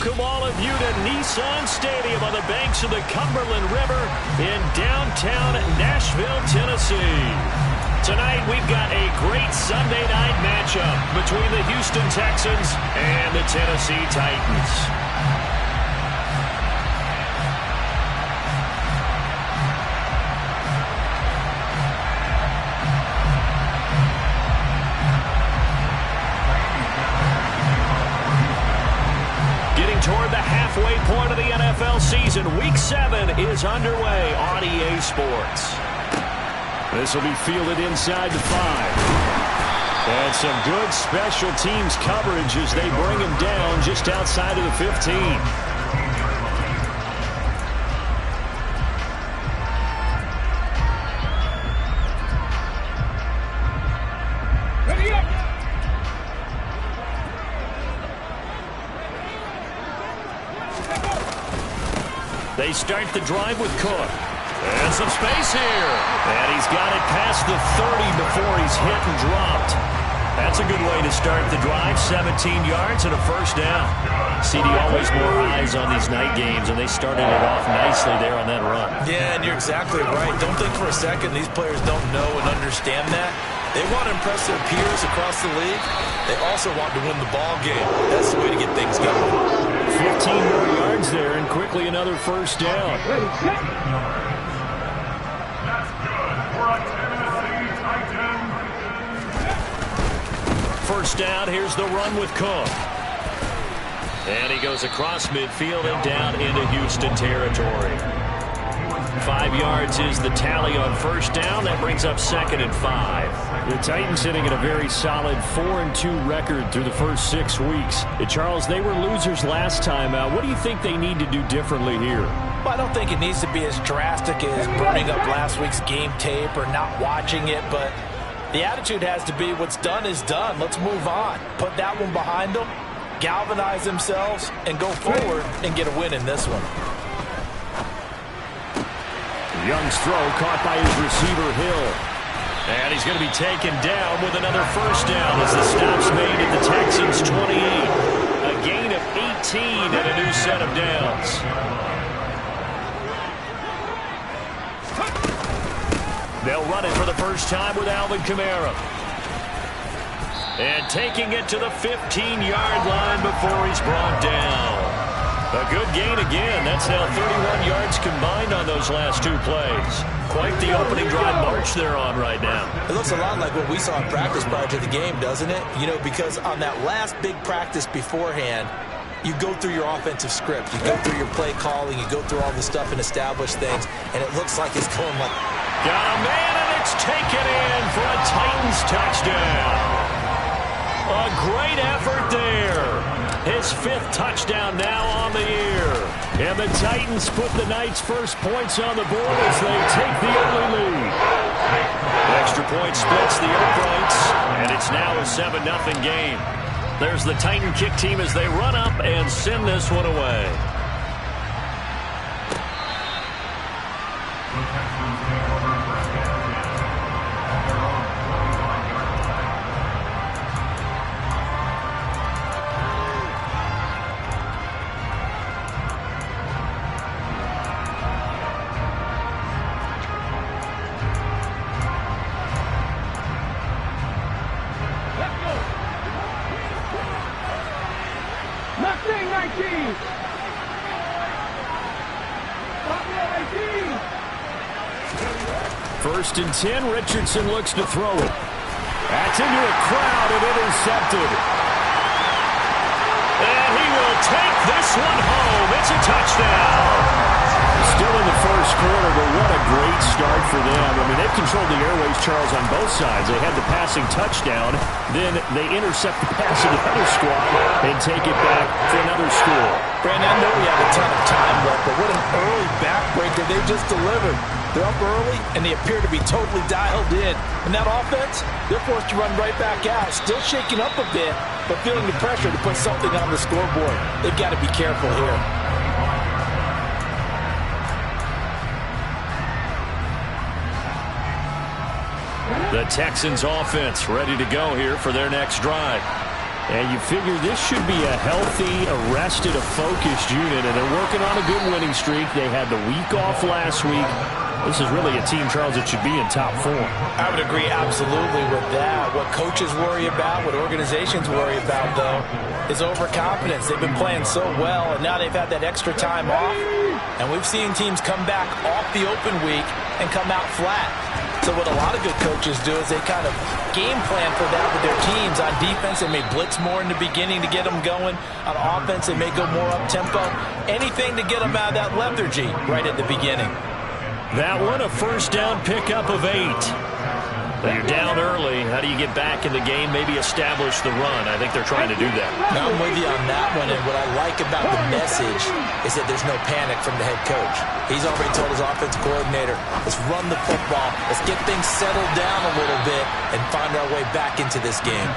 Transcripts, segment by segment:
welcome all of you to Nissan Stadium on the banks of the Cumberland River in downtown Nashville, Tennessee. Tonight we've got a great Sunday night matchup between the Houston Texans and the Tennessee Titans. Toward the halfway point of the NFL season, Week 7 is underway on EA Sports. This will be fielded inside the 5. And some good special teams coverage as they bring him down just outside of the 15. They start the drive with Cook. And some space here. And he's got it past the 30 before he's hit and dropped. That's a good way to start the drive. 17 yards and a first down. CD, always more eyes on these night games, and they started it off nicely there on that run. Yeah, and you're exactly right. Don't think for a second these players don't know and understand that. They want to impress their peers across the league. They also want to win the ball game. That's the way to get things going. 15 more yards there, and quickly another first down. First down, here's the run with Cook. And he goes across midfield and down into Houston territory. 5 yards is the tally on first down. That brings up 2nd and 5. The Titans sitting at a very solid 4-2 record through the first 6 weeks. Charles, they were losers last time out. What do you think they need to do differently here? Well, I don't think it needs to be as drastic as burning up last week's game tape or not watching it, but the attitude has to be what's done is done. Let's move on. Put that one behind them, galvanize themselves, and go forward and get a win in this one. Young's throw caught by his receiver, Hill. And he's going to be taken down with another first down as the stop's made at the Texans' 28. A gain of 18 and a new set of downs. They'll run it for the first time with Alvin Kamara. And taking it to the 15-yard line before he's brought down. A good gain again. That's now 31 yards combined on those last 2 plays. Quite the opening drive march they're on right now. It looks a lot like what we saw in practice prior to the game, doesn't it? You know, because on that last big practice beforehand, you go through your offensive script. You go through your play calling. You go through all the stuff and establish things. And it looks like it's going like... Got a man, and it's taken in for a Titans touchdown. A great effort there. His 5th touchdown now on the year. And the Titans put the night's first points on the board as they take the early lead. Extra point splits the uprights, and it's now a 7-0 game. There's the Titan kick team as they run up and send this one away. First and 10, Richardson looks to throw it. That's into a crowd and intercepted. And he will take this one home. It's a touchdown. Still in the first quarter, but what a great start for them. I mean, they've controlled the airways, Charles, on both sides. They had the passing touchdown, then they intercept the pass of the other squad and take it back for another score. Brandon, I know we have a ton of time left, but what an early backbreaker they just delivered. They're up early, and they appear to be totally dialed in. And that offense, they're forced to run right back out, still shaking up a bit, but feeling the pressure to put something on the scoreboard. They've got to be careful here. The Texans offense ready to go here for their next drive. And you figure this should be a healthy, arrested, a focused unit, and they're working on a good winning streak. They had the week off last week. This is really a team, Charles, that should be in top form. I would agree absolutely with that. What coaches worry about, what organizations worry about, though, is overconfidence. They've been playing so well, and now they've had that extra time off. And we've seen teams come back off the open week and come out flat. So what a lot of good coaches do is they kind of game plan for that with their teams. On defense, they may blitz more in the beginning to get them going. On offense, they may go more up-tempo. Anything to get them out of that lethargy right at the beginning. That one, a first down pickup of 8. You're down early. How do you get back in the game, maybe establish the run? I think they're trying to do that. I'm with you on that one, and what I like about the message is that there's no panic from the head coach. He's already told his offensive coordinator, let's run the football, let's get things settled down a little bit and find our way back into this game.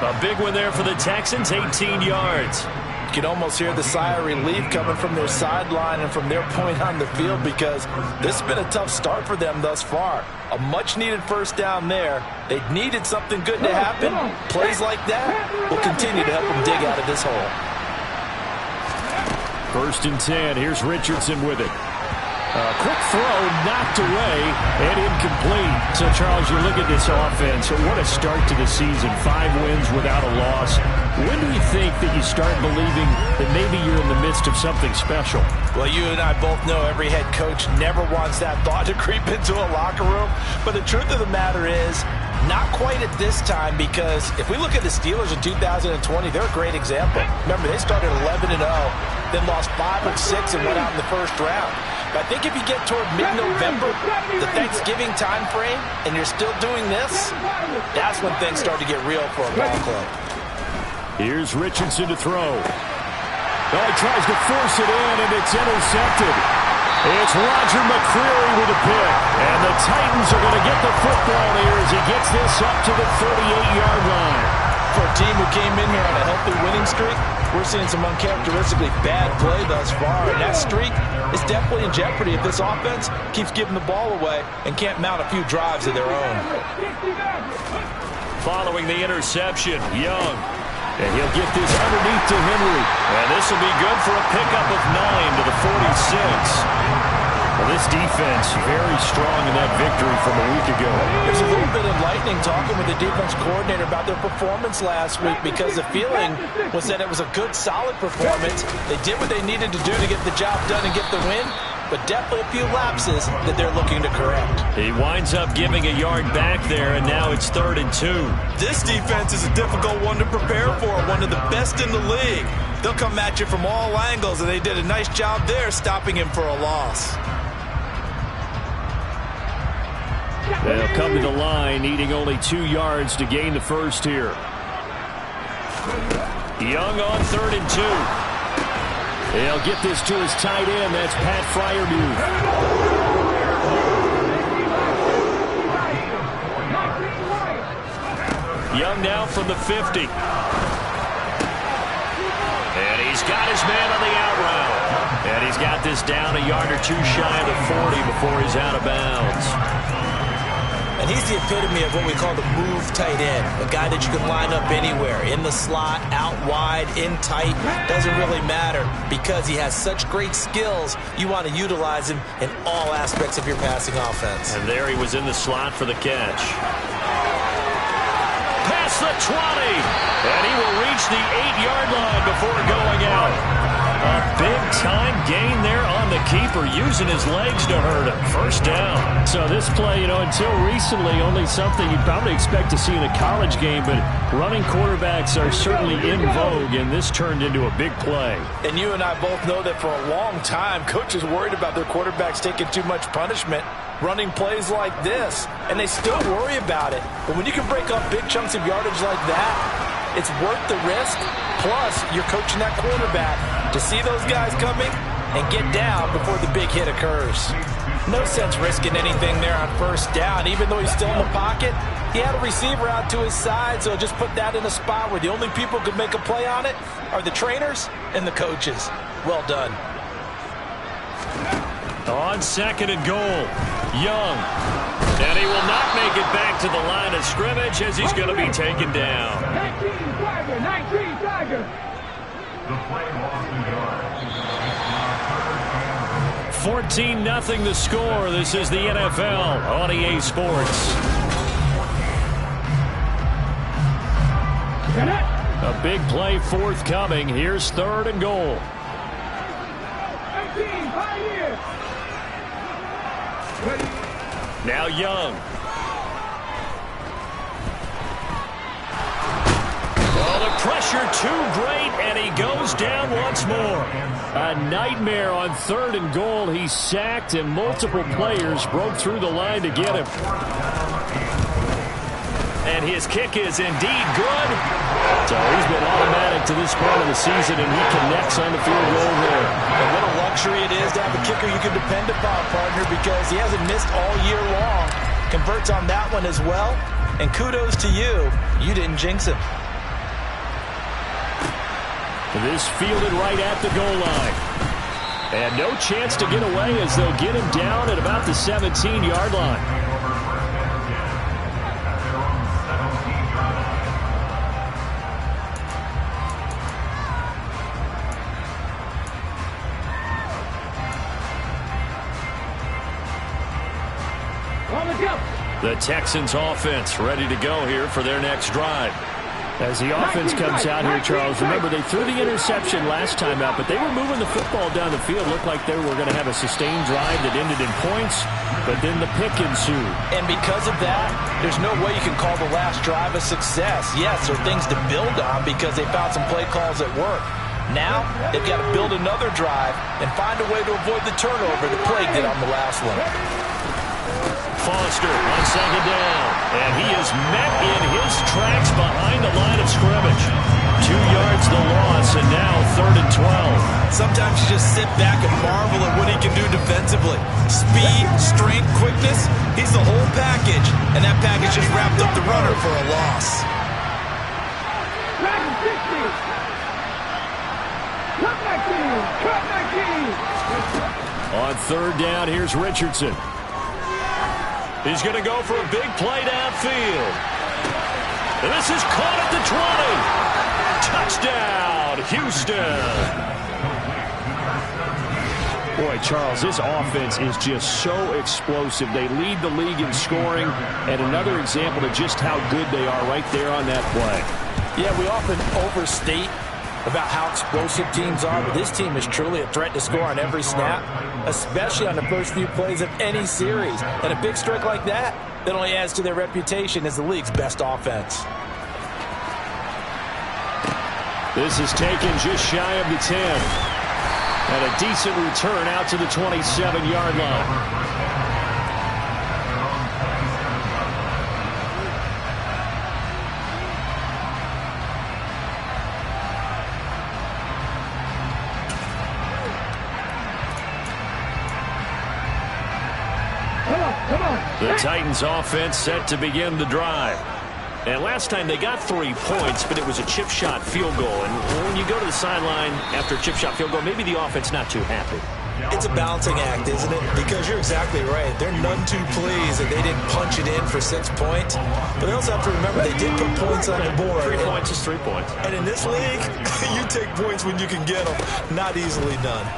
A big one there for the Texans, 18 yards. You can almost hear the sigh of relief coming from their sideline and from their point on the field, because this has been a tough start for them thus far. A much-needed first down there. They needed something good to happen. Plays like that will continue to help them dig out of this hole. 1st and 10. Here's Richardson with it. A quick throw, knocked away, and incomplete. So, Charles, you look at this offense, what a start to the season. 5 wins without a loss. When do you think that you start believing that maybe you're in the midst of something special? Well, you and I both know every head coach never wants that thought to creep into a locker room. But the truth of the matter is, not quite at this time, because if we look at the Steelers in 2020, they're a great example. Remember, they started 11-0, then lost 5 of 6 and went out in the first round. But I think if you get toward mid-November, the Thanksgiving time frame, and you're still doing this, that's when things start to get real for a ball club. Here's Richardson to throw. Oh, he tries to force it in, and it's intercepted. It's Roger McCreary with a pick. And the Titans are going to get the football here as he gets this up to the 38-yard line. For a team who came in here on a healthy winning streak, we're seeing some uncharacteristically bad play thus far. And that streak is definitely in jeopardy if this offense keeps giving the ball away and can't mount a few drives of their own. Following the interception, Young. And he'll get this underneath to Henry. And this will be good for a pickup of 9 to the 46. Well, this defense very strong in that victory from a week ago. There's a little bit enlightening talking with the defense coordinator about their performance last week, because the feeling was that it was a good, solid performance. They did what they needed to do to get the job done and get the win, but definitely a few lapses that they're looking to correct. He winds up giving a yard back there, and now it's 3rd and 2. This defense is a difficult one to prepare for, one of the best in the league. They'll come at you from all angles, and they did a nice job there stopping him for a loss. They'll come to the line, needing only 2 yards to gain the first here. Young on 3rd and 2. He'll get this to his tight end. That's Pat Freiermuth. Young now from the 50. And he's got his man on the out route. And he's got this down a yard or 2 shy of the 40 before he's out of bounds. And he's the epitome of what we call the move tight end, a guy that you can line up anywhere, in the slot, out wide, in tight, doesn't really matter, because he has such great skills. You want to utilize him in all aspects of your passing offense. And there he was in the slot for the catch. Past the 20, and he will reach the 8-yard line before going out. A big-time gain there on the keeper, using his legs to hurt him. First down. So this play, until recently, only something you'd probably expect to see in a college game, but running quarterbacks are certainly in vogue, and this turned into a big play. And you and I both know that for a long time, coaches worried about their quarterbacks taking too much punishment, running plays like this, and they still worry about it. But when you can break up big chunks of yardage like that, it's worth the risk. Plus, you're coaching that quarterback to see those guys coming and get down before the big hit occurs. No sense risking anything there on first down. Even though he's still in the pocket, he had a receiver out to his side, so just put that in a spot where the only people who could make a play on it are the trainers and the coaches. Well done. On 2nd and goal, Young. And he will not make it back to the line of scrimmage as he's going to be taken down. here. The play lost the yard. 14-0 the score. This is the NFL on EA Sports. A big play forthcoming. Here's 3rd and goal. 18, Pioneers. Now Young. Well, the pressure too great, and he goes down once more. A nightmare on 3rd and goal. He sacked, and multiple players broke through the line to get him. And his kick is indeed good. So he's been automatic to this point of the season, and he connects on the field goal there. And what a luxury it is to have a kicker you can depend upon, partner, because he hasn't missed all year long. Converts on that one as well. And kudos to you. You didn't jinx him. This fielded right at the goal line. And no chance to get away as they'll get him down at about the 17-yard line. The Texans offense ready to go here for their next drive. As the offense comes out here, Charles, remember they threw the interception last time out, but they were moving the football down the field. Looked like they were going to have a sustained drive that ended in points, but then the pick ensued. And because of that, there's no way you can call the last drive a success. Yes, there are things to build on because they found some play calls at work. Now, they've got to build another drive and find a way to avoid the turnover that plagued it on the last one. Foster on 2nd down, and he is met in his tracks behind the line of scrimmage. 2 yards the loss, and now 3rd and 12. Sometimes you just sit back and marvel at what he can do defensively. Speed, strength, quickness, he's the whole package, and that package just wrapped up the runner for a loss. On 3rd down, here's Richardson. He's going to go for a big play downfield. And this is caught at the 20. Touchdown, Houston. Boy, Charles, this offense is just so explosive. They lead the league in scoring, and another example of just how good they are right there on that play. Yeah, we often overstate about how explosive teams are, but this team is truly a threat to score on every snap, especially on the first few plays of any series. And a big strike like that only adds to their reputation as the league's best offense. This is taken just shy of the 10. And a decent return out to the 27-yard line. The Titans offense set to begin the drive. And last time they got 3 points, but it was a chip shot field goal. And when you go to the sideline after a chip shot field goal, maybe the offense not too happy. It's a balancing act, isn't it? Because you're exactly right. They're none too pleased that they didn't punch it in for 6 points. But they also have to remember they did put points on the board. 3 points is 3 points. And in this league, you take points when you can get them. Not easily done.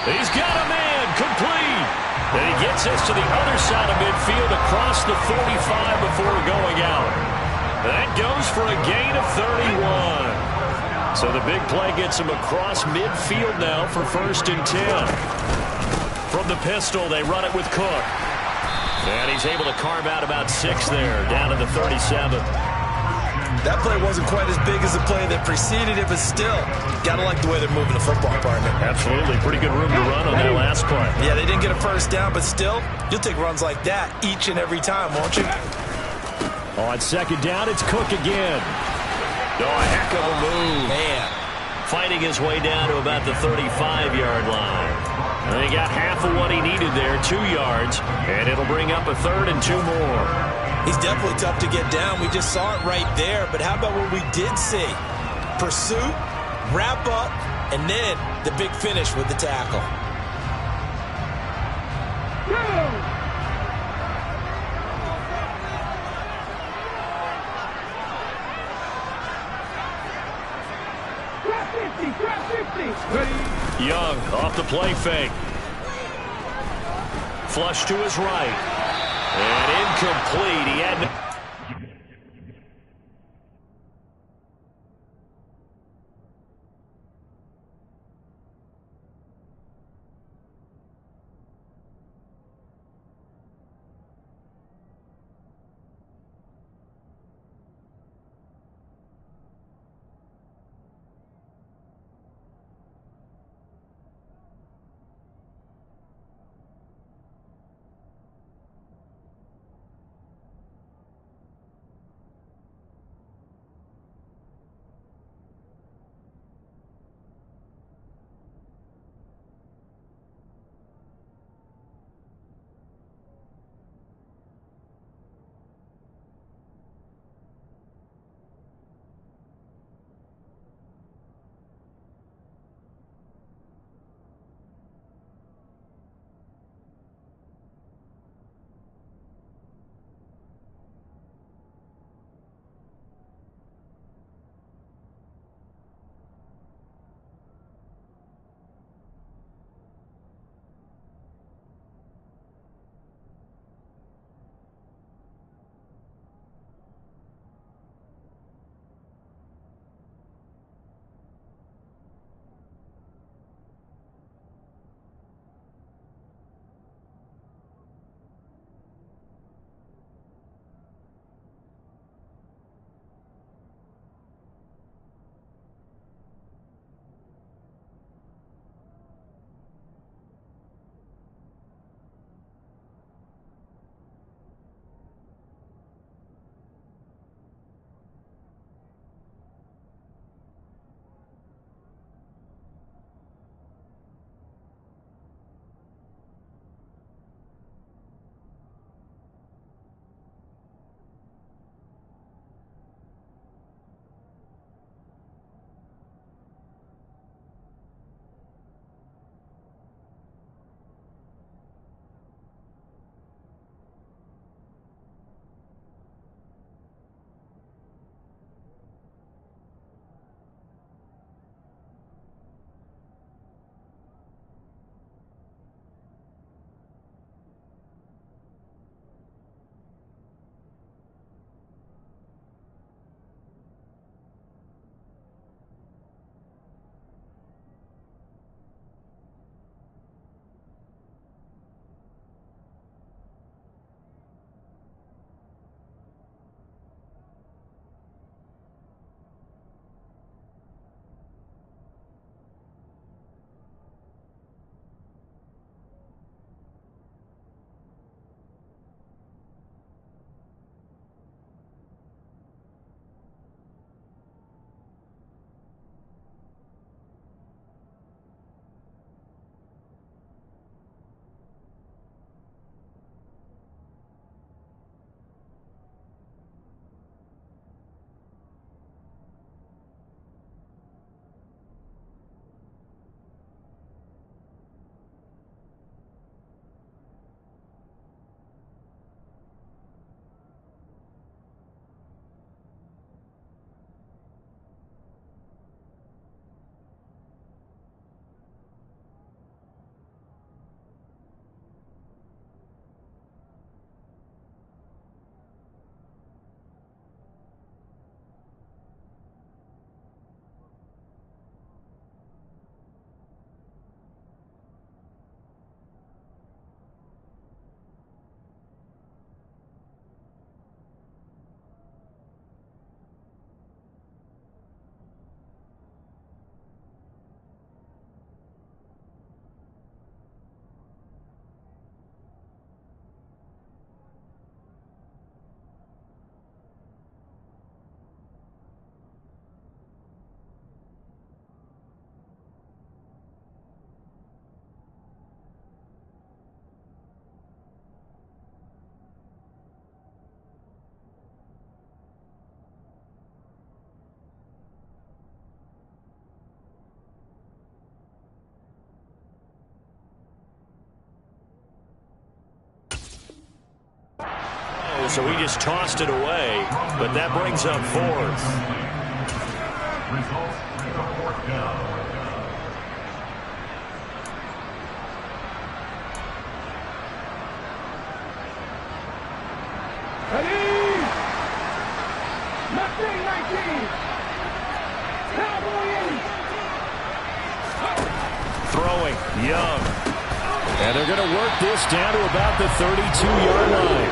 He's got a man complete. And he gets us to the other side of midfield across the 45 before going out. That goes for a gain of 31. So the big play gets him across midfield now for 1st and 10. From the pistol, they run it with Cook. And he's able to carve out about 6 there, down to the 37. That play wasn't quite as big as the play that preceded it, but still, got to like the way they're moving the football, partner. Absolutely. Pretty good room to run on that last play. Yeah, they didn't get a first down, but still, you'll take runs like that each and every time, won't you? On 2nd down, it's Cook again. Oh, a heck of a move. Man. Fighting his way down to about the 35-yard line. And he got half of what he needed there, 2 yards, and it'll bring up a 3rd and 2 more. He's definitely tough to get down. We just saw it right there. But how about what we did see? Pursuit, wrap up, and then the big finish with the tackle. Young off the play fake. Flush to his right. And incomplete. He had no... So he just tossed it away, but that brings up fourth. Results, fourth down. throwing. Young. And they're going to work this down to about the 32-yard line.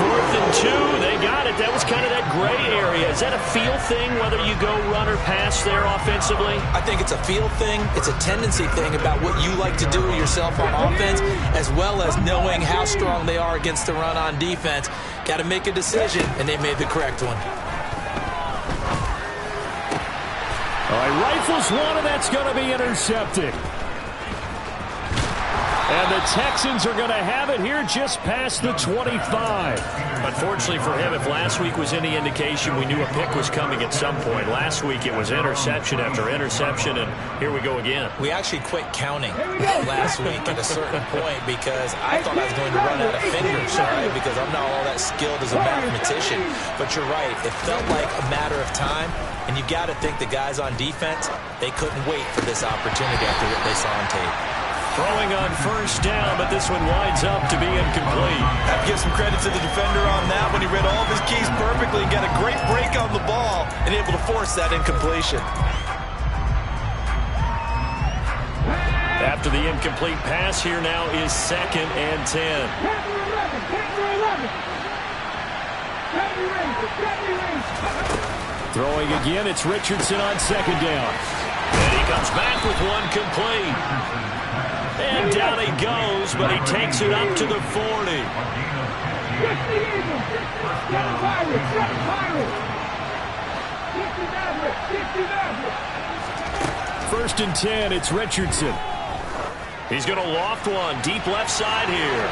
4th and 2. They got it. That was kind of that gray area. Is that a feel thing, whether you go run or pass there offensively? I think it's a feel thing. It's a tendency thing about what you like to do yourself on offense, as well as knowing how strong they are against the run on defense. Got to make a decision, and they made the correct one. All right, rifles one, and that's going to be intercepted. And the Texans are going to have it here just past the 25. Unfortunately for him, if last week was any indication, we knew a pick was coming at some point. Last week it was interception after interception, and here we go again. We actually quit counting last week at a certain point because I thought I was going to run out of fingers, right? Because I'm not all that skilled as a mathematician. But you're right. It felt like a matter of time, and you got to think the guys on defense, they couldn't wait for this opportunity after what they saw on tape. Throwing on 1st down, but this one winds up to be incomplete. I have to give some credit to the defender on that one. He read all of his keys perfectly and got a great break on the ball and able to force that incompletion. After the incomplete pass, here now is 2nd and 10. Throwing again, it's Richardson on 2nd down. And he comes back with one complete. And down he goes, but he takes it up to the 40. 1st and 10, it's Richardson. He's going to loft one, deep left side here.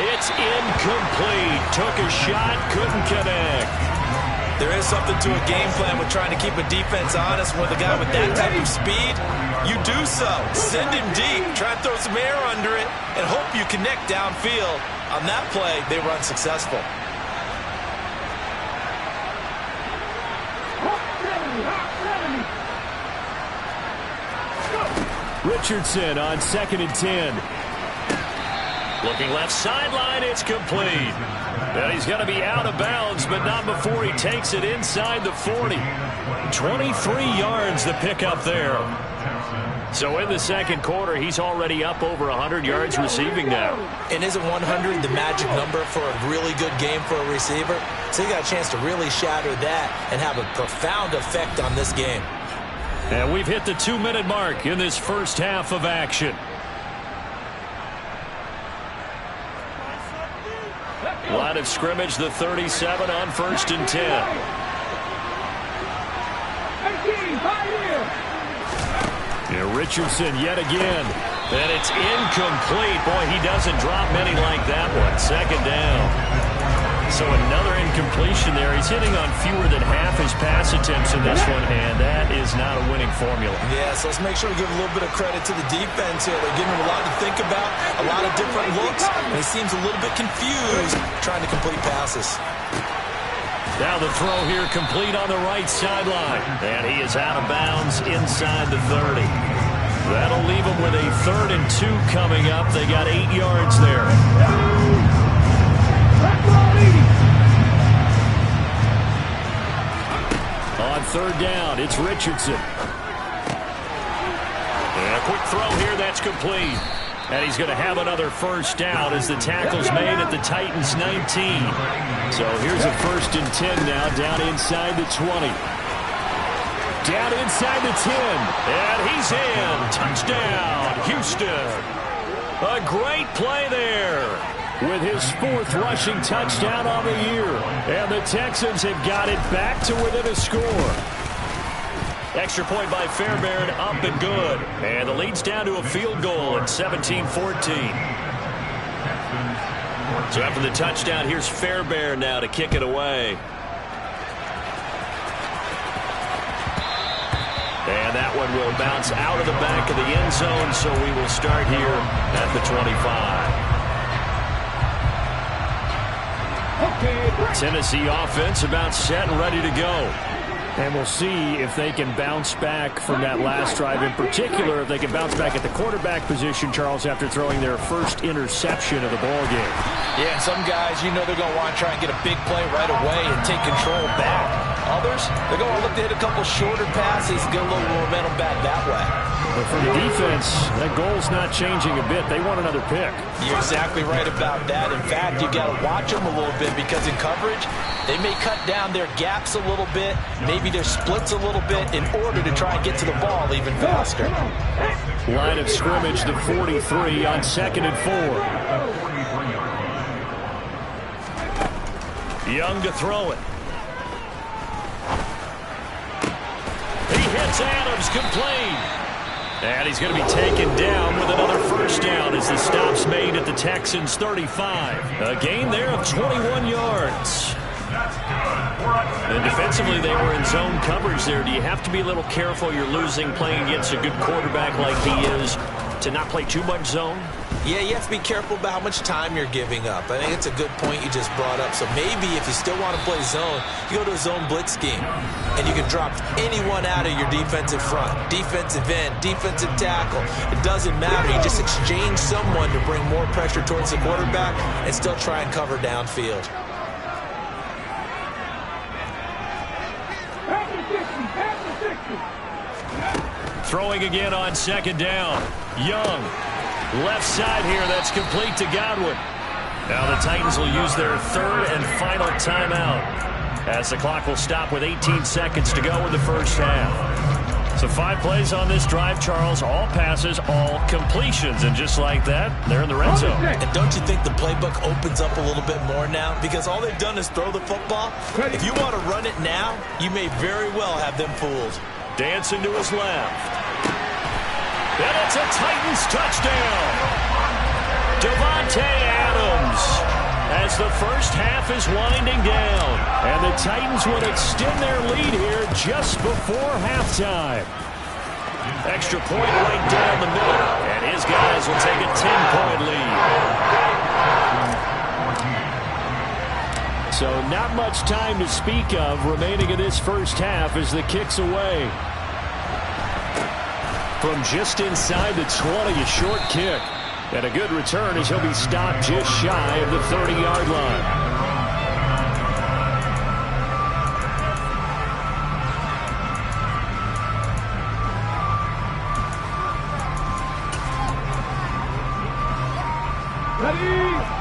It's incomplete. Took a shot, couldn't connect. There is something to a game plan with trying to keep a defense honest with a guy with that type of speed. You do so. Send him deep. Try and throw some air under it and hope you connect downfield. On that play, they were unsuccessful. Richardson on 2nd and 10. Looking left sideline, it's complete. And he's going to be out of bounds, but not before he takes it inside the 40. 23 yards the pickup there. So in the 2nd quarter, he's already up over 100 yards receiving now. And isn't 100 the magic number for a really good game for a receiver? So you got a chance to really shatter that and have a profound effect on this game. And we've hit the 2-minute mark in this first half of action. Line of scrimmage, the 37 on 1st and 10. Yeah, Richardson yet again. And it's incomplete. Boy, he doesn't drop many like that one. 2nd down. So another incompletion there. He's hitting on fewer than half his pass attempts in this one, and that is not a winning formula. Yeah, so let's make sure we give a little bit of credit to the defense here. They're giving him a lot to think about, a lot of different looks, and he seems a little bit confused trying to complete passes. Now the throw here complete on the right sideline, and he is out of bounds inside the 30. That'll leave him with a 3rd and 2 coming up. They got 8 yards there. On 3rd down, it's Richardson. And a quick throw here, that's complete. And he's going to have another 1st down as the tackle's made at the Titans' 19. So here's a 1st and 10 now, down inside the 20. Down inside the 10. And he's in. Touchdown, Houston. A great play there, with his 4th rushing touchdown on the year. And the Texans have got it back to within a score. Extra point by Fairbairn, up and good. And the lead's down to a field goal at 17-14. So after the touchdown, here's Fairbairn now to kick it away. And that one will bounce out of the back of the end zone, so we will start here at the 25. Tennessee offense about set and ready to go. And we'll see if they can bounce back from that last drive. In particular, if they can bounce back at the quarterback position, Charles, after throwing their first interception of the ball game. Yeah, and some guys, you know they're going to want to try and get a big play right away and take control back. Others, they're going to look to hit a couple shorter passes and get a little momentum back that way. But for the defense, that goal's not changing a bit. They want another pick. You're exactly right about that. In fact, you got to watch them a little bit because in coverage, they may cut down their gaps a little bit, maybe their splits a little bit in order to try and get to the ball even faster. Line of scrimmage to 43 on 2nd and 4. Young to throw it. He hits Adams, complete. And he's going to be taken down with another first down as the stop's made at the Texans' 35. A gain there of 21 yards. And defensively, they were in zone coverage there. Do you have to be a little careful? You're losing playing against a good quarterback like he is to not play too much zone? Yeah, you have to be careful about how much time you're giving up. I think it's a good point you just brought up. So maybe if you still want to play zone, you go to a zone blitz scheme. And you can drop anyone out of your defensive front. Defensive end, defensive tackle. It doesn't matter. You just exchange someone to bring more pressure towards the quarterback and still try and cover downfield. Throwing again on 2nd down. Young. Left side here, that's complete to Godwin. Now the Titans will use their 3rd and final timeout as the clock will stop with 18 seconds to go in the first half. So 5 plays on this drive, Charles. All passes, all completions. And just like that, they're in the red zone. And don't you think the playbook opens up a little bit more now? Because all they've done is throw the football. If you want to run it now, you may very well have them fooled. Dancing to his left. And it's a Titans touchdown. Devontae Adams as the first half is winding down. And the Titans will extend their lead here just before halftime. Extra point right down the middle. And his guys will take a 10-point lead. So not much time to speak of remaining in this first half as the kick's away. From just inside the 20, a short kick. And a good return as he'll be stopped just shy of the 30-yard line.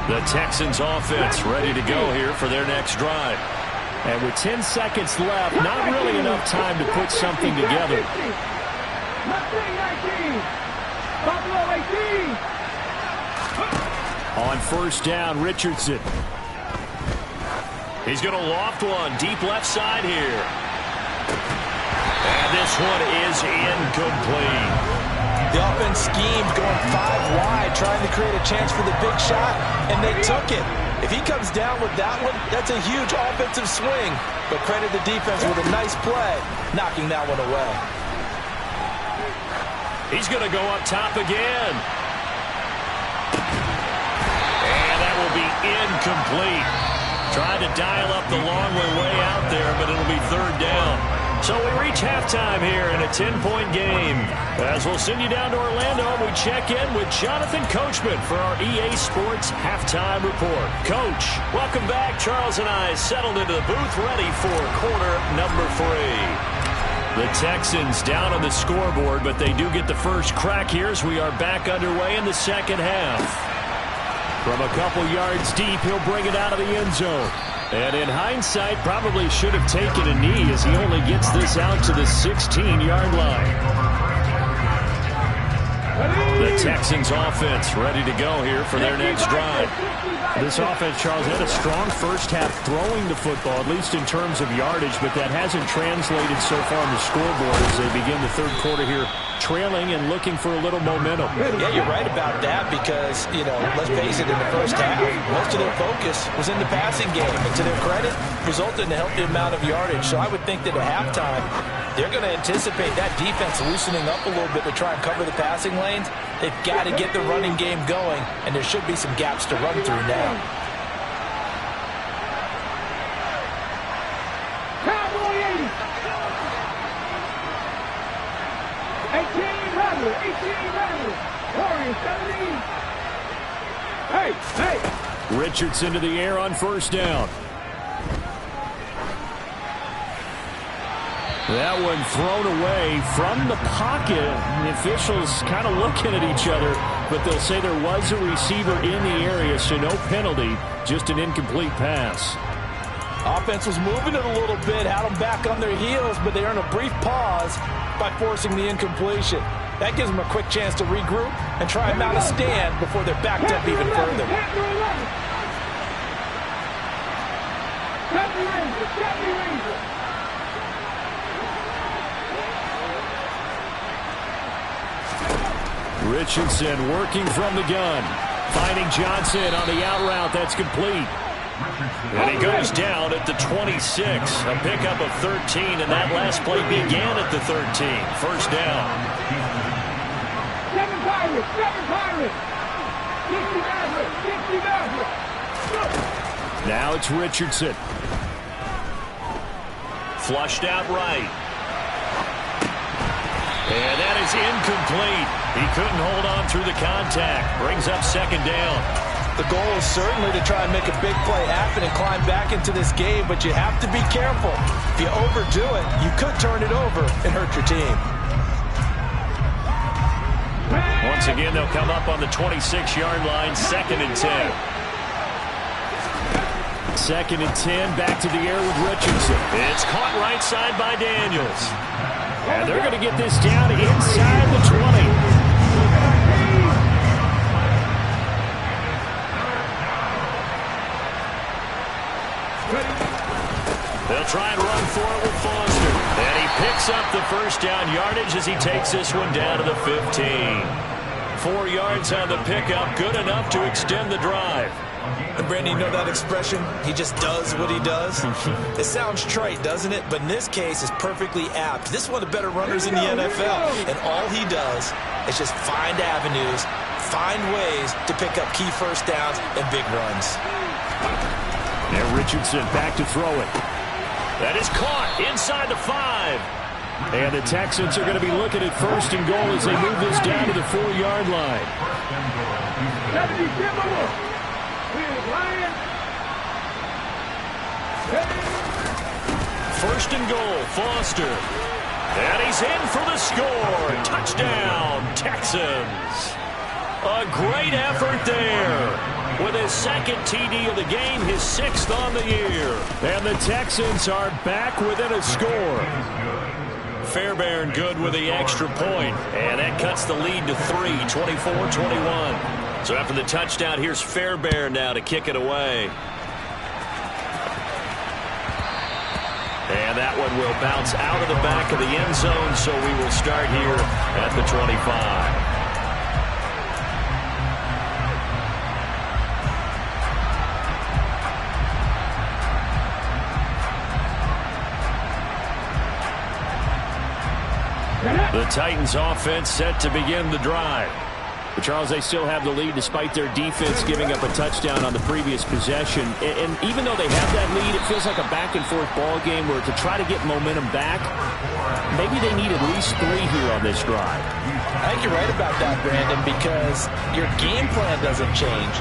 The Texans offense ready to go here for their next drive. And with 10 seconds left, not really enough time to put something together. On first down, Richardson. He's going to loft one deep left side here. And this one is incomplete. The offense schemed going 5 wide, trying to create a chance for the big shot, and they took it. If he comes down with that one, that's a huge offensive swing. But credit the defense with a nice play, knocking that one away. He's going to go up top again. And that will be incomplete. Trying to dial up the long way out there, but it'll be 3rd down. So we reach halftime here in a 10-point game. As we'll send you down to Orlando, we check in with Jonathan Coachman for our EA Sports Halftime Report. Coach, welcome back. Charles and I settled into the booth ready for quarter number 3. The Texans down on the scoreboard, but they do get the first crack here as we are back underway in the second half. From a couple yards deep, he'll bring it out of the end zone. And in hindsight, probably should have taken a knee as he only gets this out to the 16-yard line. The Texans offense ready to go here for their next drive. This offense, Charles, had a strong first half throwing the football, at least in terms of yardage, but that hasn't translated so far on the scoreboard as they begin the 3rd quarter here, trailing and looking for a little momentum. Yeah, you're right about that because, let's face it, in the first half, most of their focus was in the passing game. And to their credit, resulted in a healthy amount of yardage. So I would think that at halftime, they're going to anticipate that defense loosening up a little bit to try and cover the passing lanes. They've got to get the running game going, and there should be some gaps to run through now. Cowboy 80. 1800. Warriors 17. Hey. Richardson to the air on first down. That one thrown away from the pocket. The officials kind of looking at each other, but they'll say there was a receiver in the area, so no penalty, just an incomplete pass. Offense was moving it a little bit, had them back on their heels, but they earned a brief pause by forcing the incompletion. That gives them a quick chance to regroup and try and mount a stand before they're backed up even further. Richardson working from the gun. Finding Johnson on the out route. That's complete. And he goes down at the 26. A pickup of 13, and that last play began at the 13. First down. 7 Pirates! 7 Pirates! 60 Mavericks! 60 Mavericks! Now it's Richardson. Flushed out right. And that is incomplete. He couldn't hold on through the contact. Brings up second down. The goal is certainly to try and make a big play happen and climb back into this game, but you have to be careful. If you overdo it, you could turn it over and hurt your team. Once again, they'll come up on the 26-yard line, 2nd and 10. 2nd and 10, back to the air with Richardson. It's caught right side by Daniels. And they're going to get this down inside the 20. They'll try and run for it with Foster. And he picks up the first down yardage as he takes this one down to the 15. 4 yards on the pickup, good enough to extend the drive. And Brandon, you know that expression? He just does what he does. It sounds trite, doesn't it? But in this case, it's perfectly apt. This is one of the better runners in the NFL. And all he does is just find avenues, find ways to pick up key first downs and big runs. Now Richardson back to throw it. That is caught inside the 5. And the Texans are going to be looking at 1st and goal as they move this down to the 4-yard line. 1st and goal, Foster. And he's in for the score. Touchdown, Texans. A great effort there. With his 2nd TD of the game, his 6th on the year. And the Texans are back within a score. Fairbairn good with the extra point. And that cuts the lead to 3, 24-21. So after the touchdown, here's Fairbairn now to kick it away. And that one will bounce out of the back of the end zone, so we will start here at the 25. The Titans offense set to begin the drive. But Charles, they still have the lead despite their defense giving up a touchdown on the previous possession. And even though they have that lead, it feels like a back-and-forth ball game where to try to get momentum back, maybe they need at least 3 here on this drive. I think you're right about that, Brandon, because your game plan doesn't change.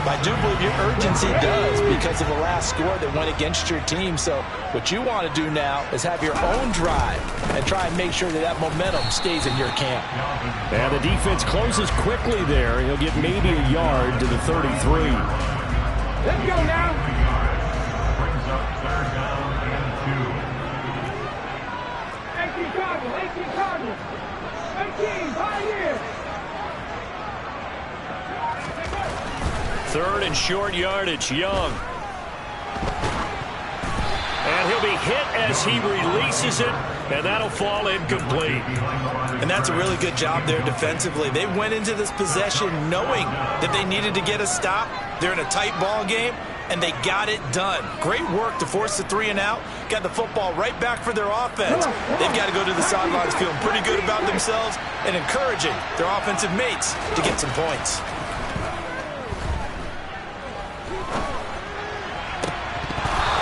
But I do believe your urgency does because of the last score that went against your team. So what you want to do now is have your own drive and try and make sure that that momentum stays in your camp. And the defense closes quickly there. He'll get maybe a yard to the 33. Let's go now. 18 Cardinals. 18, Pioneers. 3rd and short yardage, Young. And he'll be hit as he releases it, and that'll fall incomplete. And that's a really good job there defensively. They went into this possession knowing that they needed to get a stop. They're in a tight ball game, and they got it done. Great work to force the 3 and out. Got the football right back for their offense. They've got to go to the sidelines feeling pretty good about themselves and encouraging their offensive mates to get some points.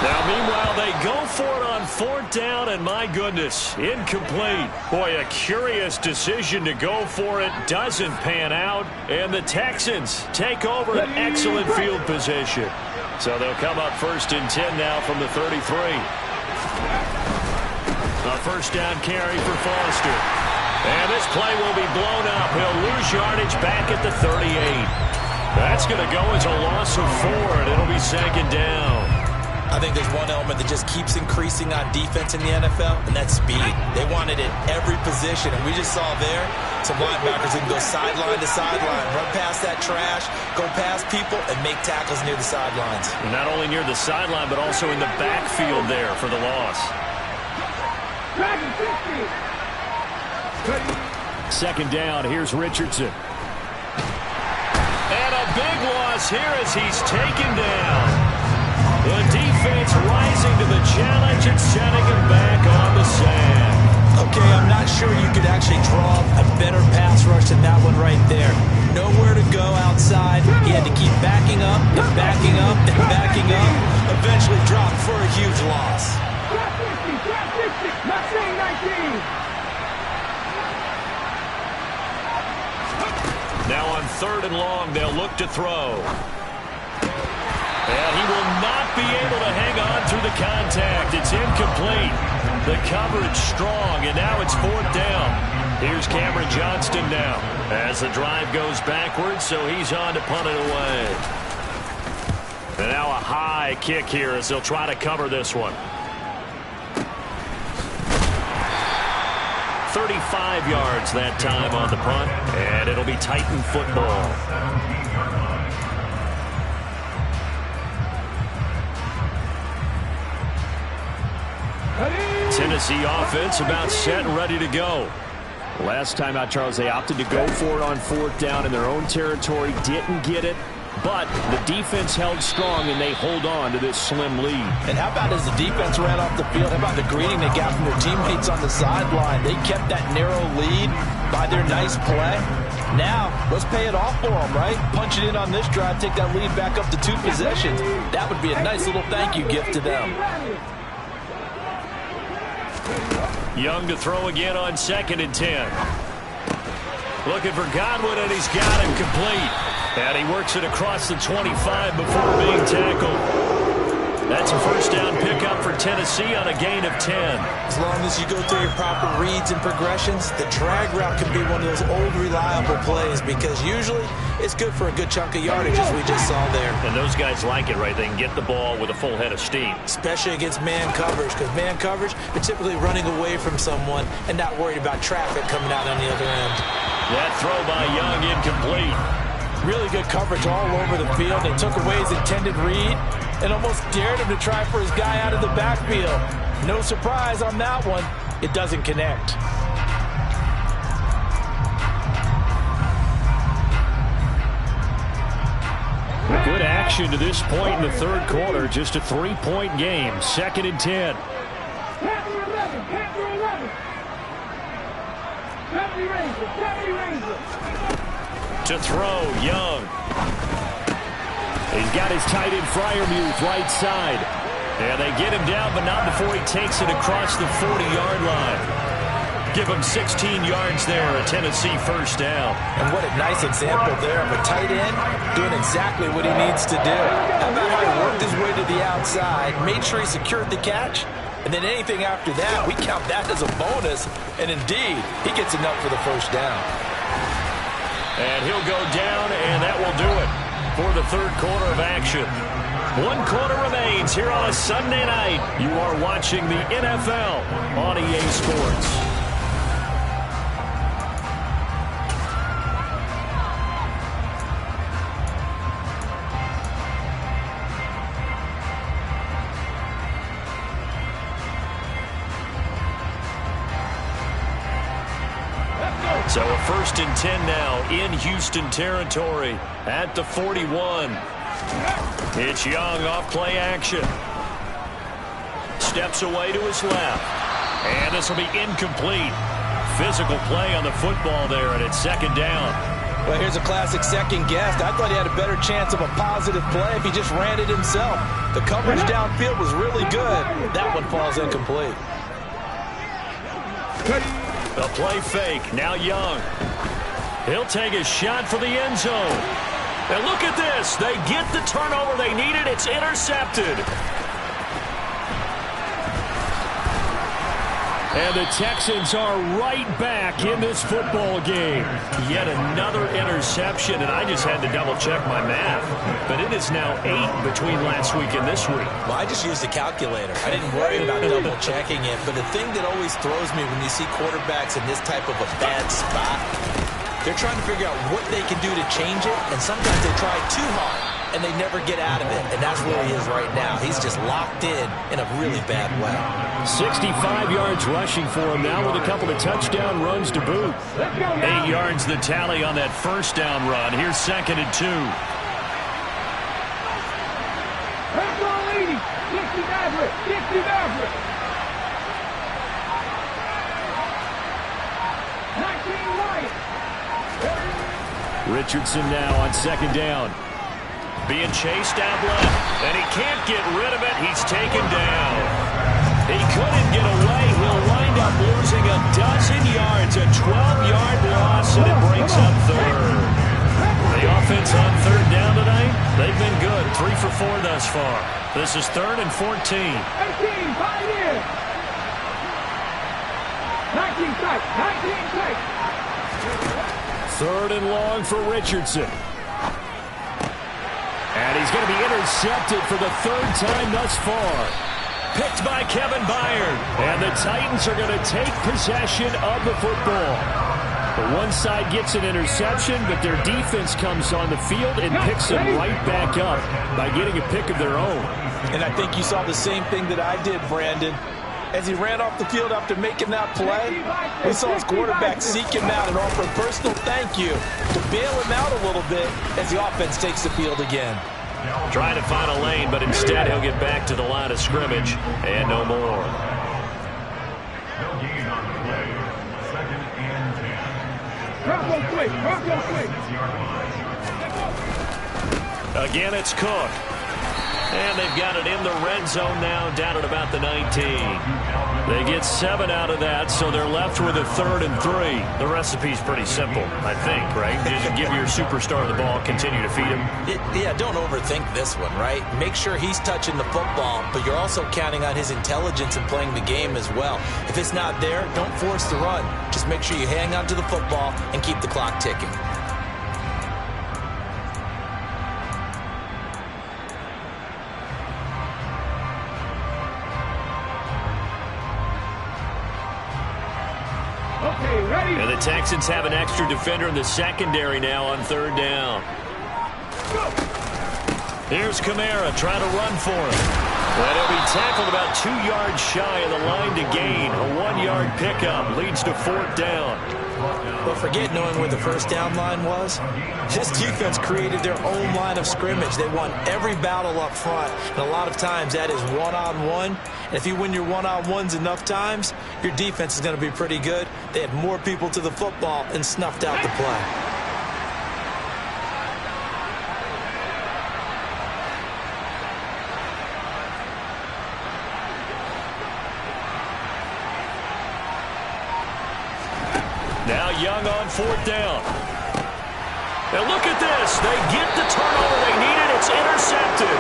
Now, meanwhile, they go for it on 4th down, and my goodness, incomplete. Boy, a curious decision to go for it. Doesn't pan out, and the Texans take over an excellent field position. So they'll come up 1st and 10 now from the 33. A first down carry for Foster. And this play will be blown up. He'll lose yardage back at the 38. That's going to go as a loss of 4, and it'll be second down. I think there's one element that just keeps increasing on defense in the NFL, and that's speed. They want it at every position, and we just saw there some linebackers that can go sideline to sideline, run past that trash, go past people, and make tackles near the sidelines. And not only near the sideline, but also in the backfield there for the loss. Second down, here's Richardson. And a big loss here as he's taken down. The defense rising to the challenge and setting him back on the sand. Okay, I'm not sure you could actually draw a better pass rush than that one right there. Nowhere to go outside. He had to keep backing up and backing up and backing up. Eventually dropped for a huge loss. Now on 3rd and long, they'll look to throw. And he will not be able to hang on through the contact. It's incomplete. The coverage strong, and now it's 4th down. Here's Cameron Johnston now as the drive goes backwards, so he's on to punt it away. And now a high kick here as they'll try to cover this one. 35 yards that time on the punt, and it'll be Titan football. Tennessee offense about set and ready to go. Last time out, Charles, they opted to go for it on 4th down in their own territory. Didn't get it, but the defense held strong, and they hold on to this slim lead. And how about as the defense ran off the field, how about the greeting they got from their teammates on the sideline? They kept that narrow lead by their nice play. Now, let's pay it off for them, right? Punch it in on this drive, take that lead back up to 2 possessions. That would be a nice little thank you gift to them. Young to throw again on 2nd and 10. Looking for Godwin, and he's got him complete. And he works it across the 25 before being tackled. That's a first down pickup for Tennessee on a gain of 10. As long as you go through your proper reads and progressions, the drag route can be one of those old reliable plays because usually it's good for a good chunk of yardage as we just saw there. And those guys like it, right? They can get the ball with a full head of steam. Especially against man coverage, because man coverage, you're typically running away from someone and not worried about traffic coming out on the other end. That throw by Young incomplete. Really good coverage all over the field. They took away his intended read and almost dared him to try for his guy out of the backfield. No surprise on that one. It doesn't connect. Good action to this point in the 3rd quarter. Just a 3-point game. 2nd and 10. To throw, Young. He's got his tight end Freiermuth right side. And they get him down, but not before he takes it across the 40-yard line. Give him 16 yards there, a Tennessee first down. And what a nice example there of a tight end doing exactly what he needs to do. How about how he worked his way to the outside, made sure he secured the catch, and then anything after that, we count that as a bonus. And indeed, he gets enough for the first down. And he'll go down, and that will do it for the 3rd quarter of action. 1 quarter remains here on a Sunday night. You are watching the NFL on EA Sports. So a 1st and 10 now in Houston territory at the 41. It's Young off play action. Steps away to his left. And this will be incomplete. Physical play on the football there, and it's 2nd down. Well, here's a classic second guess. I thought he had a better chance of a positive play if he just ran it himself. The coverage downfield was really good. That one falls incomplete. The play fake. Now Young. He'll take a shot for the end zone. And look at this. They get the turnover they needed. It's intercepted. And the Texans are right back in this football game. Yet another interception, and I just had to double-check my math. But it is now 8 between last week and this week. Well, I just used a calculator. I didn't worry about double-checking it. But the thing that always throws me when you see quarterbacks in this type of a bad spot, they're trying to figure out what they can do to change it, and sometimes they try too hard, and they never get out of it, and that's where he is right now. He's just locked in a really bad way. 65 yards rushing for him now with a couple of touchdown runs to boot. 8 yards the tally on that first down run. Here's 2nd and 2. That's all 80. 60 Maverick. 60 Maverick. 19 White. Richardson now on 2nd down. Being chased out left, and he can't get rid of it. He's taken down. He couldn't get away. He'll wind up losing a dozen yards, a 12-yard loss, and it brings up 3rd. The offense on 3rd down tonight, they've been good. 3 for 4 thus far. This is 3rd and 14. 18, 5 years. 19 strike. 19 strike. 3rd and long for Richardson. And he's going to be intercepted for the 3rd time thus far. Picked by Kevin Byard. And the Titans are going to take possession of the football. But one side gets an interception, but their defense comes on the field and picks them right back up by getting a pick of their own. And I think you saw the same thing that I did, Brandon. As he ran off the field after making that play, we saw his quarterback seek him out and offer a personal thank you to bail him out a little bit as the offense takes the field again. Trying to find a lane, but instead he'll get back to the line of scrimmage and no more. Again, it's Cook. And they've got it in the red zone now, down at about the 19. They get 7 out of that, so they're left with a 3rd and 3. The recipe's pretty simple, I think, right? Just give your superstar the ball, continue to feed him. Yeah, don't overthink this one, right? Make sure he's touching the football, but you're also counting on his intelligence and playing the game as well. If it's not there, don't force the run. Just make sure you hang on to the football and keep the clock ticking. And the Texans have an extra defender in the secondary now on 3rd down. Here's Kamara trying to run for him. And he'll be tackled about 2 yards shy of the line to gain. A 1-yard pickup leads to 4th down. But forget knowing where the first down line was. This defense created their own line of scrimmage. They won every battle up front. And a lot of times that is one-on-one. And if you win your one-on-ones enough times, your defense is going to be pretty good. They had more people to the football and snuffed out the play. Now Young on 4th down. And look at this. They get the turnover they needed. It's intercepted.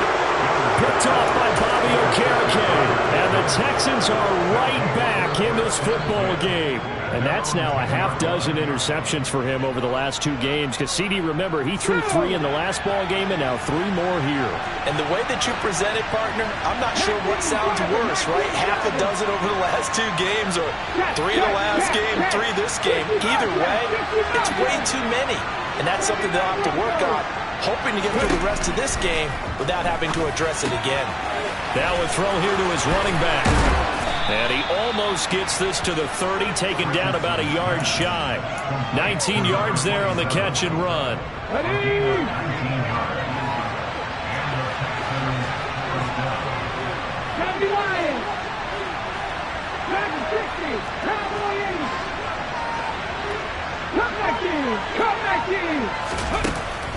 Picked off by Bobby Okereke. And the Texans are right back in this football game. And that's now a half-dozen interceptions for him over the last 2 games. Because CD, remember, he threw 3 in the last ball game and now 3 more here. And the way that you present it, partner, I'm not sure what sounds worse, right? Half a dozen over the last 2 games or 3 in the last game, 3 this game. Either way, it's way too many. And that's something they'll have to work on, hoping to get through the rest of this game without having to address it again. Now a throw here to his running back. And he almost gets this to the 30, taken down about a yard shy. 19 yards there on the catch and run.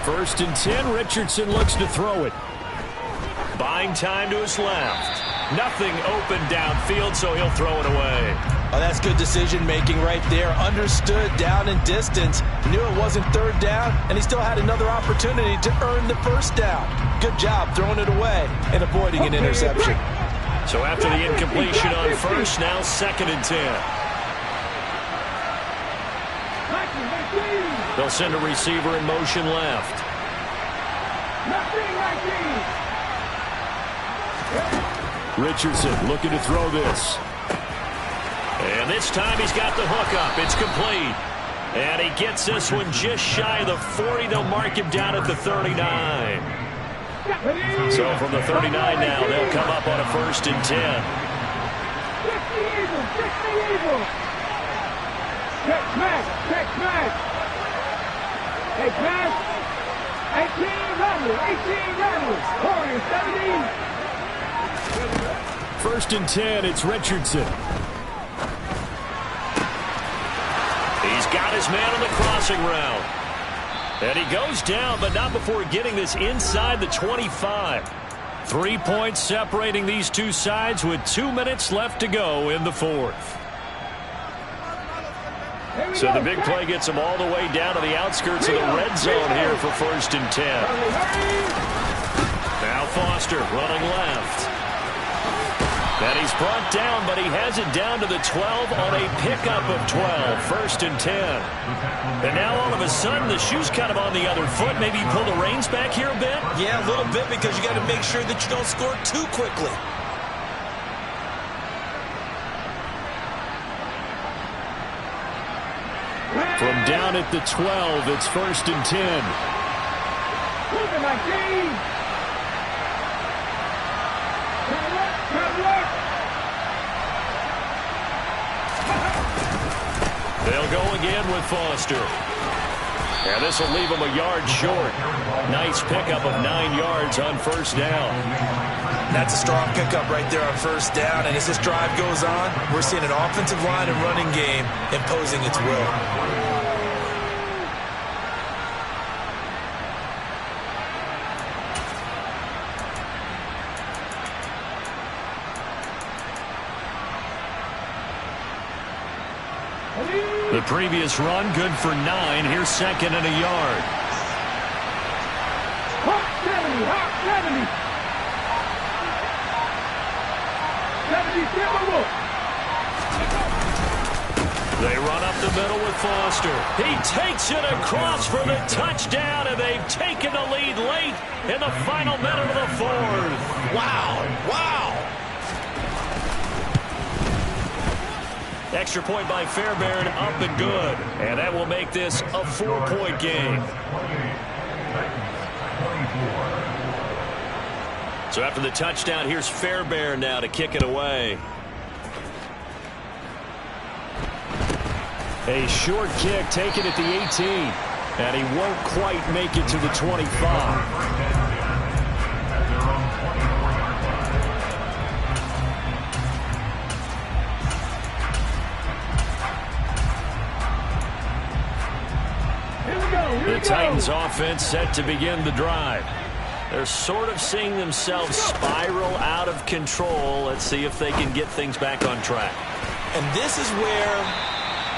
First and 10, Richardson looks to throw it. Buying time to his left. Nothing open downfield, so he'll throw it away. Oh, that's good decision-making right there. Understood down and distance. Knew it wasn't 3rd down, and he still had another opportunity to earn the 1st down. Good job throwing it away and avoiding an interception. So after the incompletion on first, now 2nd and 10. They'll send a receiver in motion left. Richardson looking to throw this. And this time he's got the hook up. It's complete. And he gets this one just shy of the 40. They'll mark him down at the 39. So from the 39 now, they'll come up on a 1st and 10. Check smash. Hey, pass. 18 runners. 1st and 10, it's Richardson. He's got his man on the crossing route. And he goes down, but not before getting this inside the 25. 3 points separating these two sides with 2 minutes left to go in the 4th. So the big play gets them all the way down to the outskirts of the red zone here for 1st and 10. Now Foster running left. And he's brought down, but he has it down to the 12 on a pickup of 12. 1st and 10. And now all of a sudden the shoe's kind of on the other foot. Maybe you pull the reins back here a bit? Yeah, a little bit, because you got to make sure that you don't score too quickly. From down at the 12, it's 1st and 10. They'll go again with Foster. And this will leave him a yard short. Nice pickup of 9 yards on 1st down. That's a strong pickup right there on 1st down. And as this drive goes on, we're seeing an offensive line and running game imposing its will. The previous run, good for 9. Here's 2nd and a yard. Hot 70. 70 They run up the middle with Foster. He takes it across for the touchdown, and they've taken the lead late in the final minute of the 4th. Wow. Extra point by Fairbairn, up and good. And that will make this a 4-point game. So after the touchdown, here's Fairbairn now to kick it away. A short kick taken at the 18. And he won't quite make it to the 25. The Titans offense set to begin the drive. They're sort of seeing themselves spiral out of control. Let's see if they can get things back on track. And this is where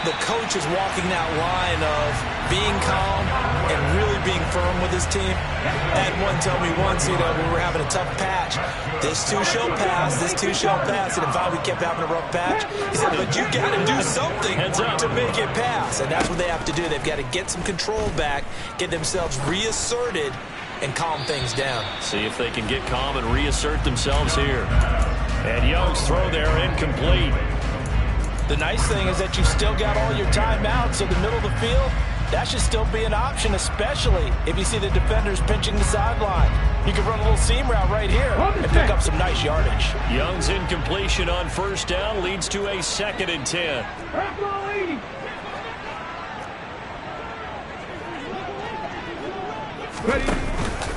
the coach is walking that line of being calm and really being firm with his team. I had one tell me once, when we were having a tough patch, this too shall pass, this too shall pass. And if we kept having a rough patch, he said, but you got to do something to make it pass. And that's what they have to do. They've got to get some control back, get themselves reasserted, and calm things down. See if they can get calm and reassert themselves here. And Young's throw there incomplete. The nice thing is that you've still got all your timeouts, so the middle of the field, that should still be an option, especially if you see the defenders pinching the sideline. You can run a little seam route right here and pick up some nice yardage. Young's incompletion on 1st down leads to a 2nd and 10.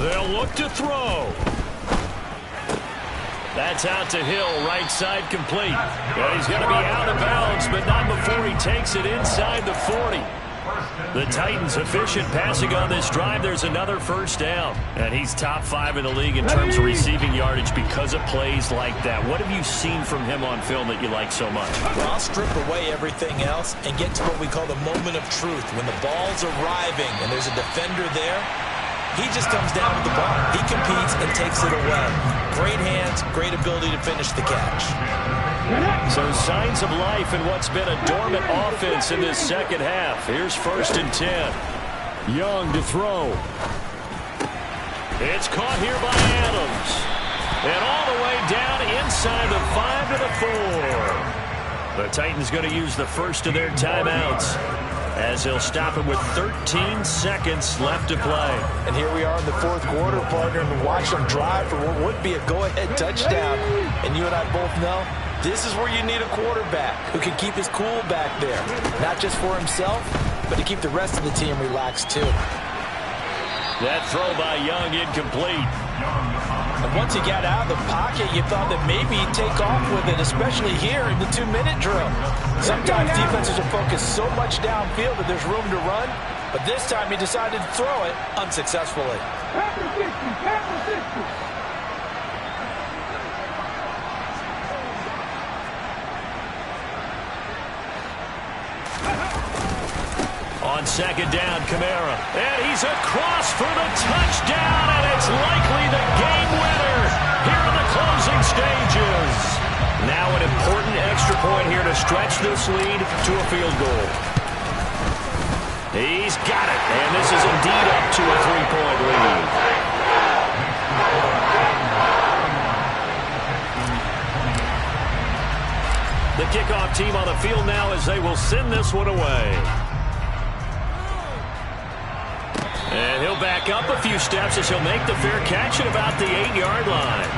They'll look to throw. That's out to Hill, right side complete. And he's going to be out of bounds, but not before he takes it inside the 40. The Titans efficient passing on this drive. There's another 1st down. And he's top 5 in the league in terms of receiving yardage because of plays like that. What have you seen from him on film that you like so much? Well, I'll strip away everything else and get to what we call the moment of truth. When the ball's arriving and there's a defender there, He just comes down with the ball. He competes and takes it away. Great hands, great ability to finish the catch. So signs of life in what's been a dormant offense in this second half. Here's 1st and 10. Young to throw. It's caught here by Adams. And all the way down inside the 5 to the 4. The Titans going to use the first of their timeouts as he'll stop it with 13 seconds left to play. And here we are in the 4th quarter, partner, and watch them drive for what would be a go-ahead touchdown. And you and I both know this is where you need a quarterback who can keep his cool back there. Not just for himself, but to keep the rest of the team relaxed too. That throw by Young incomplete. And once he got out of the pocket, you thought that maybe he'd take off with it, especially here in the 2-minute drill. Sometimes defenses are focused so much downfield that there's room to run, but this time he decided to throw it unsuccessfully. On 2nd down, Kamara. And he's across for the touchdown, and it's likely the game winner here in the closing stages. Now an important extra point here to stretch this lead to a field goal. He's got it, and this is indeed up to a 3-point lead. The kickoff team on the field now as they will send this one away. And he'll back up a few steps as he'll make the fair catch at about the 8-yard line.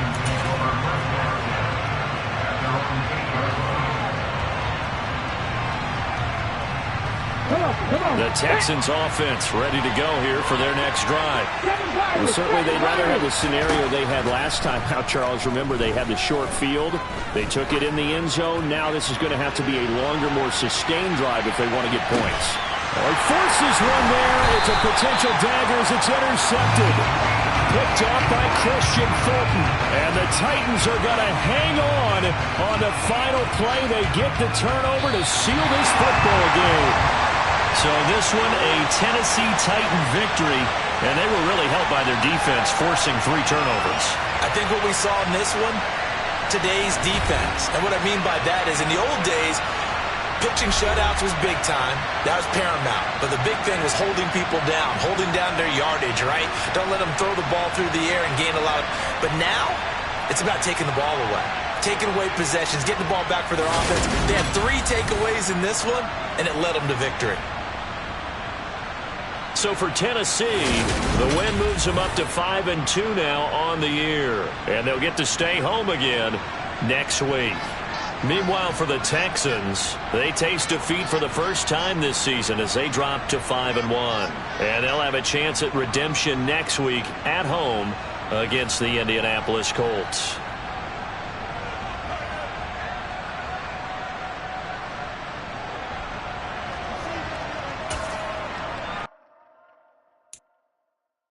The Texans offense ready to go here for their next drive. Well, certainly they'd rather have the scenario they had last time. Now, Charles, remember they had the short field. They took it in the end zone. Now this is going to have to be a longer, more sustained drive if they want to get points. He forces one there. It's a potential dagger as it's intercepted. Picked up by Christian Fulton. And the Titans are going to hang on the final play. They get the turnover to seal this football game. So this one, a Tennessee Titan victory, and they were really helped by their defense, forcing 3 turnovers. I think what we saw in this one, today's defense. And what I mean by that is in the old days, pitching shutouts was big time. That was paramount. But the big thing was holding people down, holding down their yardage, right? Don't let them throw the ball through the air and gain a lot. But now, it's about taking the ball away. Taking away possessions, getting the ball back for their offense. They had 3 takeaways in this one, and it led them to victory. So for Tennessee, the win moves them up to 5-2 now on the year. And they'll get to stay home again next week. Meanwhile, for the Texans, they taste defeat for the first time this season as they drop to 5-1. And they'll have a chance at redemption next week at home against the Indianapolis Colts.